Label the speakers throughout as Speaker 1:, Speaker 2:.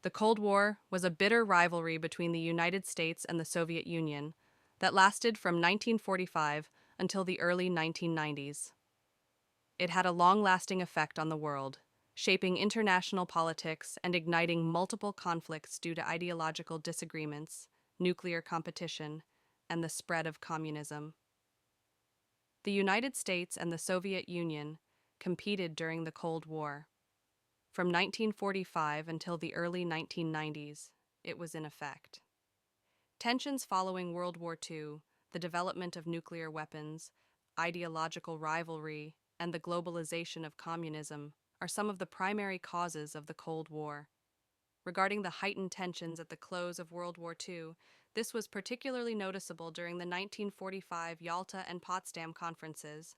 Speaker 1: The Cold War was a bitter rivalry between the United States and the Soviet Union that lasted from 1945 until the early 1990s. It had a long-lasting effect on the world, shaping international politics and igniting multiple conflicts due to ideological disagreements, nuclear competition, and the spread of communism. The United States and the Soviet Union competed during the Cold War. From 1945 until the early 1990s, it was in effect. Tensions following World War II, the development of nuclear weapons, ideological rivalry, and the globalization of communism are some of the primary causes of the Cold War. Regarding the heightened tensions at the close of World War II, this was particularly noticeable during the 1945 Yalta and Potsdam conferences.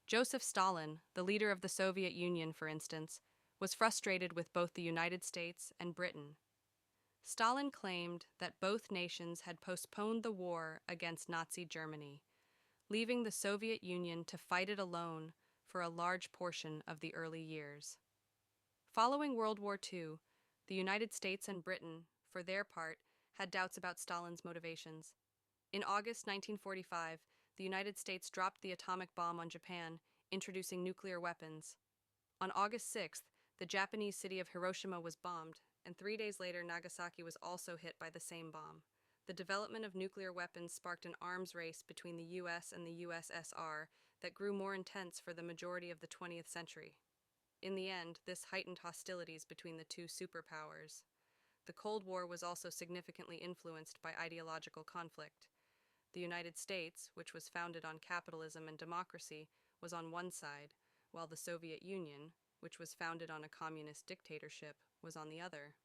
Speaker 1: Joseph Stalin, the leader of the Soviet Union, for instance, was frustrated with both the United States and Britain. Stalin claimed that both nations had postponed the war against Nazi Germany, leaving the Soviet Union to fight it alone for a large portion of the early years. Following World War II, the United States and Britain, for their part, had doubts about Stalin's motivations. In August 1945, the United States dropped the atomic bomb on Japan, introducing nuclear weapons. On August 6th, the Japanese city of Hiroshima was bombed, and 3 days later Nagasaki was also hit by the same bomb. The development of nuclear weapons sparked an arms race between the US and the USSR that grew more intense for the majority of the 20th century. In the end, this heightened hostilities between the two superpowers. The Cold War was also significantly influenced by ideological conflict. The United States, which was founded on capitalism and democracy, was on one side, while the Soviet Union, which was founded on a communist dictatorship, was on the other.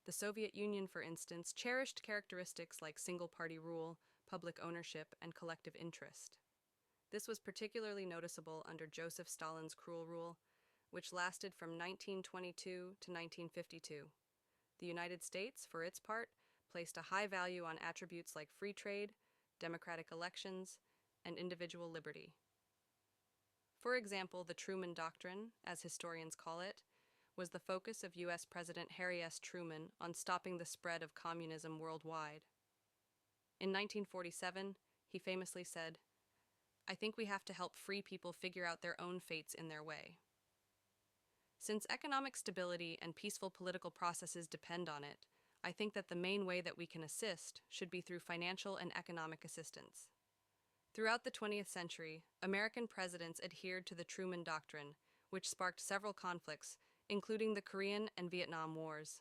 Speaker 1: The Soviet Union, for instance, cherished characteristics like single-party rule, public ownership, and collective interest. This was particularly noticeable under Joseph Stalin's cruel rule, which lasted from 1922 to 1952. The United States, for its part, placed a high value on attributes like free trade, democratic elections, and individual liberty. For example, the Truman Doctrine, as historians call it, was the focus of U.S. President Harry S. Truman on stopping the spread of communism worldwide. In 1947, he famously said, "I think we have to help free people figure out their own fates in their way." Since economic stability and peaceful political processes depend on it, I think that the main way that we can assist should be through financial and economic assistance. Throughout the 20th century, American presidents adhered to the Truman Doctrine, which sparked several conflicts, including the Korean and Vietnam Wars.